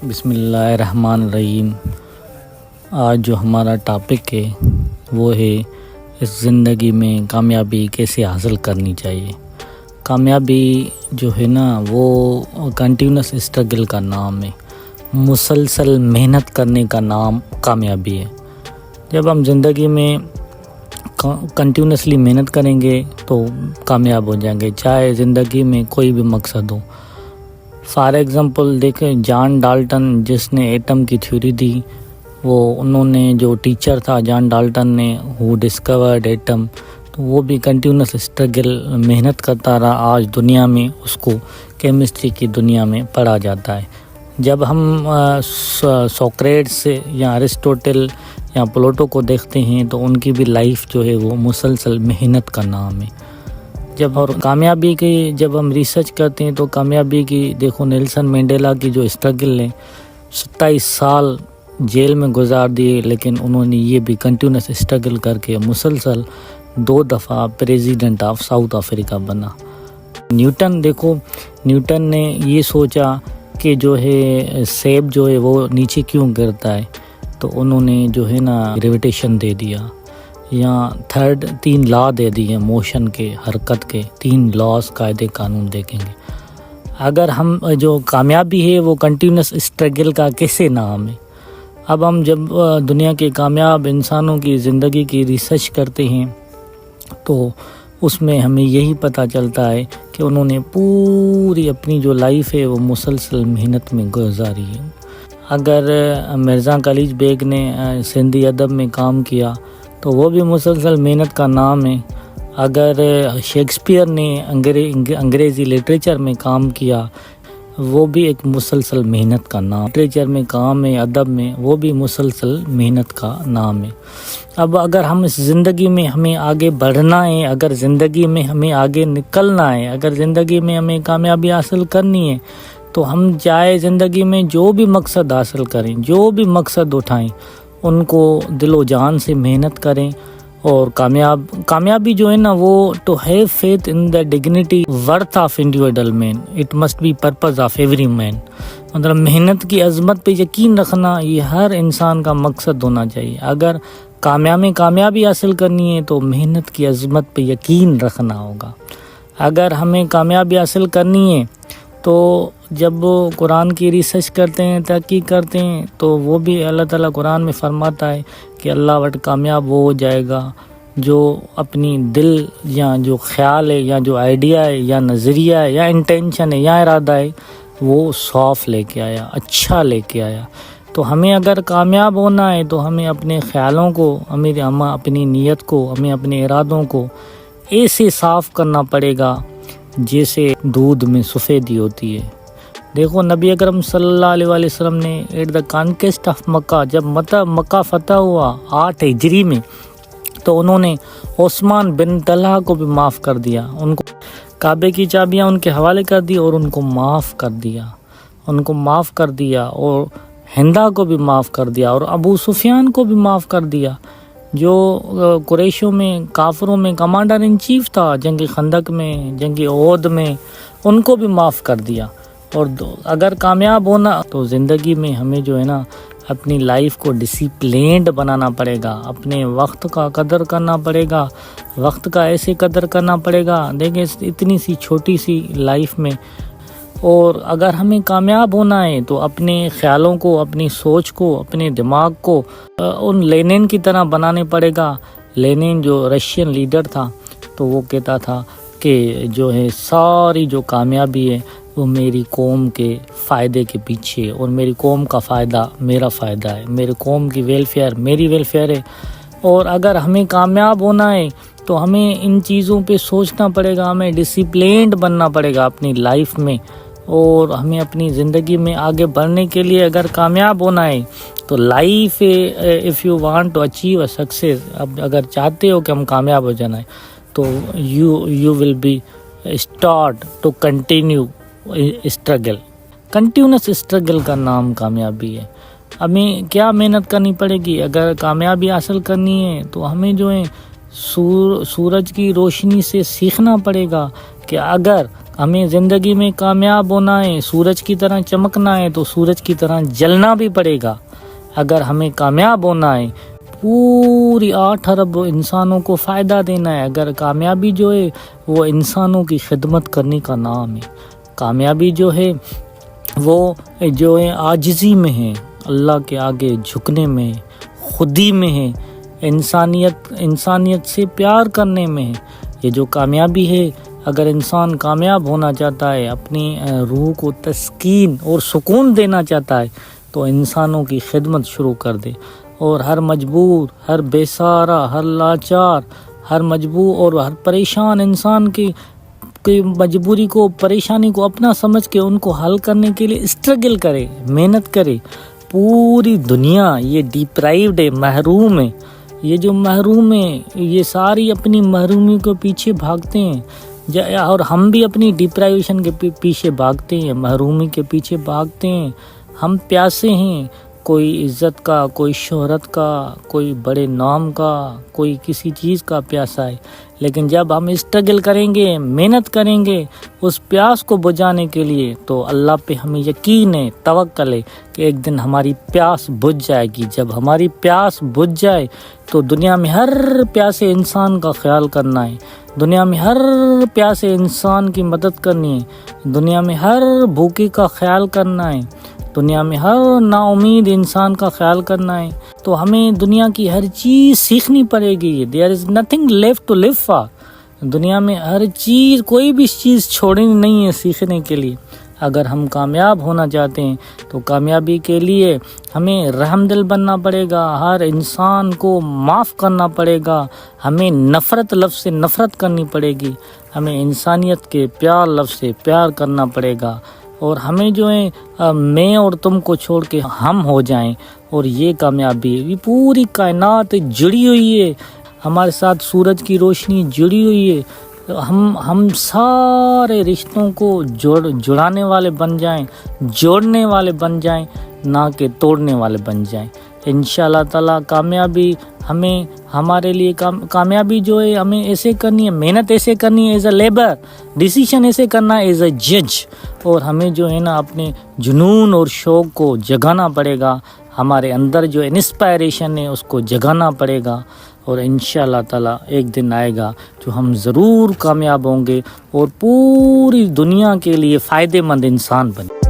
بسم اللہ الرحمن الرحیم۔ آج جو ہمارا ٹاپک ہے وہ ہے اس زندگی میں کامیابی کیسے حاصل کرنی چاہیے۔ کامیابی جو ہے نا وہ کنٹینیوس اسٹرگل کا نام ہے، مسلسل محنت کرنے کا نام کامیابی ہے۔ جب ہم زندگی میں کنٹینیوسلی محنت کریں گے تو کامیاب ہو جائیں گے، چاہے زندگی میں کوئی بھی مقصد ہو۔ فار ایگزامپل دیکھیں، جان ڈالٹن جس نے ایٹم کی تھیوری دی، انہوں نے جو ٹیچر تھا جان ڈالٹن نے ہو ڈسکورڈ ایٹم، تو وہ بھی کنٹینیوس اسٹرگل محنت کرتا رہا۔ آج دنیا میں اس کو کیمسٹری کی دنیا میں پڑھا جاتا ہے۔ جب ہم سوکریٹس یا ارسطوٹل یا پلوٹو کو دیکھتے ہیں تو ان کی بھی لائف جو ہے وہ مسلسل محنت کا نام ہے۔ اور کامیابی کی جب ہم ریسرچ کرتے ہیں تو کامیابی کی دیکھو، نیلسن مینڈیلا کی جو اسٹرگل ہے، 27 سال جیل میں گزار دیے، لیکن انہوں نے یہ بھی کنٹینیوس اسٹرگل کر کے مسلسل 2 دفعہ پریزیڈنٹ آف ساؤتھ افریقہ بنا۔ نیوٹن نے یہ سوچا کہ جو ہے سیب جو ہے وہ نیچے کیوں گرتا ہے، تو انہوں نے جو ہے نا گریویٹیشن دے دیا، یا 3 لا دے دیے موشن کے، حرکت کے 3 لاز قاعدے قانون دیکھیں گے۔ اگر ہم جو کامیابی ہے وہ کنٹینیوس اسٹرگل کا کیسے نام ہے؟ اب ہم جب دنیا کے کامیاب انسانوں کی زندگی کی ریسرچ کرتے ہیں تو اس میں ہمیں یہی پتہ چلتا ہے کہ انہوں نے پوری اپنی جو لائف ہے وہ مسلسل محنت میں گزاری ہے۔ اگر مرزا خلیج بیگ نے سندھی ادب میں کام کیا تو وہ بھی مسلسل محنت کا نام ہے۔ اگر شیکسپیئر نے انگریزی لٹریچر میں کام کیا، وہ بھی ایک مسلسل محنت کا نام، لٹریچر میں کام ہے، ادب میں، وہ بھی مسلسل محنت کا نام ہے۔ اب اگر ہم اس زندگی میں ہمیں آگے بڑھنا ہے، اگر زندگی میں ہمیں آگے نکلنا ہے، اگر زندگی میں ہمیں کامیابی حاصل کرنی ہے، تو ہم چاہے زندگی میں جو بھی مقصد حاصل کریں، جو بھی مقصد اٹھائیں، ان کو دل و جان سے محنت کریں۔ اور کامیابی جو ہے نا وہ to have faith in the dignity worth of individual man, it must be purpose of every man. مطلب محنت کی عظمت پہ یقین رکھنا یہ ہر انسان کا مقصد ہونا چاہیے۔ اگر کامیابی حاصل کرنی ہے تو محنت کی عظمت پہ یقین رکھنا ہوگا۔ اگر ہمیں کامیابی حاصل کرنی ہے تو جب قرآن کی ریسرچ کرتے ہیں، تحقیق کرتے ہیں، تو وہ بھی اللہ تعالیٰ قرآن میں فرماتا ہے کہ اللہ وٹ کامیاب وہ ہو جائے گا جو اپنی دل یا جو خیال ہے یا جو آئیڈیا ہے یا نظریہ ہے یا انٹینشن ہے یا ارادہ ہے وہ صاف لے کے آیا، اچھا لے کے آیا۔ تو ہمیں اگر کامیاب ہونا ہے تو ہمیں اپنے خیالوں کو، ہمیں اپنی نیت کو، ہمیں اپنے ارادوں کو ایسے صاف کرنا پڑے گا جیسے دودھ میں سفیدی ہوتی ہے۔ دیکھو، نبی اکرم صلی اللہ علیہ وسلم نے ایٹ دا کانکیسٹ آف مکہ، جب مکہ فتح ہوا 8 ہجری میں، تو انہوں نے عثمان بن طلحہ کو بھی معاف کر دیا، ان کو کعبے کی چابیاں ان کے حوالے کر دی اور ان کو معاف کر دیا، اور ہندا کو بھی معاف کر دیا، اور ابو سفیان کو بھی معاف کر دیا، جو قریشوں میں، کافروں میں کمانڈر ان چیف تھا جنگ خندق میں، جنگ احد میں، ان کو بھی معاف کر دیا۔ اور اگر کامیاب ہونا تو زندگی میں ہمیں جو ہے نا اپنی لائف کو ڈسپلینڈ بنانا پڑے گا، اپنے وقت کا قدر کرنا پڑے گا، وقت کا ایسے قدر کرنا پڑے گا۔ دیکھیں اتنی سی چھوٹی سی لائف میں، اور اگر ہمیں کامیاب ہونا ہے تو اپنے خیالوں کو، اپنی سوچ کو، اپنے دماغ کو ان لینن کی طرح بنانے پڑے گا۔ لینن جو رشین لیڈر تھا، تو وہ کہتا تھا کہ جو ہے ساری جو کامیابی ہے وہ میری قوم کے فائدے کے پیچھے، اور میری قوم کا فائدہ میرا فائدہ ہے، میری قوم کی ویلفیئر میری ویلفیئر ہے۔ اور اگر ہمیں کامیاب ہونا ہے تو ہمیں ان چیزوں پہ سوچنا پڑے گا، ہمیں ڈسپلینڈ بننا پڑے گا اپنی لائف میں، اور ہمیں اپنی زندگی میں آگے بڑھنے کے لیے اگر کامیاب ہونا ہے تو life if you want to achieve a success, اب اگر چاہتے ہو کہ ہم کامیاب ہو جانا ہے تو you will be start to continue struggle. Continuous struggle کا نام کامیابی ہے۔ ہمیں کیا محنت کرنی پڑے گی؟ اگر کامیابی حاصل کرنی ہے تو ہمیں جو ہے سورج کی روشنی سے سیکھنا پڑے گا کہ اگر ہمیں زندگی میں کامیاب ہونا ہے، سورج کی طرح چمکنا ہے تو سورج کی طرح جلنا بھی پڑے گا۔ اگر ہمیں کامیاب ہونا ہے، پوری 8 ارب انسانوں کو فائدہ دینا ہے، اگر کامیابی جو ہے وہ انسانوں کی خدمت کرنے کا نام ہے۔ کامیابی جو ہے وہ جو ہے عاجزی میں ہے، اللہ کے آگے جھکنے میں ہے، خودی میں ہے، انسانیت سے پیار کرنے میں ہے۔ یہ جو کامیابی ہے، اگر انسان کامیاب ہونا چاہتا ہے، اپنی روح کو تسکین اور سکون دینا چاہتا ہے تو انسانوں کی خدمت شروع کر دے، اور ہر مجبور، ہر بے سہارا، ہر لاچار، ہر مجبور اور ہر پریشان انسان کی مجبوری کو، پریشانی کو اپنا سمجھ کے ان کو حل کرنے کے لیے اسٹرگل کرے، محنت کرے۔ پوری دنیا یہ ڈیپرائیوڈ ہے، محروم ہے، یہ جو محروم ہے یہ ساری اپنی محرومی کے پیچھے بھاگتے ہیں، اور ہم بھی اپنی ڈیپرائیویشن کے پیچھے بھاگتے ہیں، محرومی کے پیچھے بھاگتے ہیں۔ ہم پیاسے ہیں، کوئی عزت کا، کوئی شہرت کا، کوئی بڑے نام کا، کوئی کسی چیز کا پیاسا ہے، لیکن جب ہم اسٹرگل کریں گے، محنت کریں گے اس پیاس کو بجھانے کے لیے، تو اللہ پہ ہمیں یقین ہے، توکل ہے کہ ایک دن ہماری پیاس بجھ جائے گی۔ جب ہماری پیاس بجھ جائے تو دنیا میں ہر پیاسے انسان کا خیال کرنا ہے، دنیا میں ہر پیاسے انسان کی مدد کرنی ہے، دنیا میں ہر بھوکے کا خیال کرنا ہے، دنیا میں ہر نا امید انسان کا خیال کرنا ہے۔ تو ہمیں دنیا کی ہر چیز سیکھنی پڑے گی۔ There is nothing left to live for۔ دنیا میں ہر چیز، کوئی بھی چیز چھوڑنی نہیں ہے سیکھنے کے لیے۔ اگر ہم کامیاب ہونا چاہتے ہیں تو کامیابی کے لیے ہمیں رحم دل بننا پڑے گا، ہر انسان کو معاف کرنا پڑے گا، ہمیں نفرت لفظ سے نفرت کرنی پڑے گی، ہمیں انسانیت کے پیار لفظ سے پیار کرنا پڑے گا، اور ہمیں جو ہے میں اور تم کو چھوڑ کے ہم ہو جائیں، اور یہ کامیابی ہے۔ یہ پوری کائنات جڑی ہوئی ہے ہمارے ساتھ، سورج کی روشنی جڑی ہوئی ہے۔ ہم سارے رشتوں کو جڑانے والے بن جائیں، جوڑنے والے بن جائیں، نہ کہ توڑنے والے بن جائیں۔ انشاءاللہ تعالی کامیابی ہمیں، ہمارے لیے کامیابی جو ہے ہمیں ایسے کرنی ہے، محنت ایسے کرنی ہے ایز اے لیبر، ڈیسیشن ایسے کرنا ہے ایز اے جج، اور ہمیں جو ہے نا اپنے جنون اور شوق کو جگانا پڑے گا، ہمارے اندر جو انسپائریشن ہے اس کو جگانا پڑے گا، اور انشاءاللہ تعالی ایک دن آئے گا جو ہم ضرور کامیاب ہوں گے اور پوری دنیا کے لیے فائدہ مند انسان بنیں۔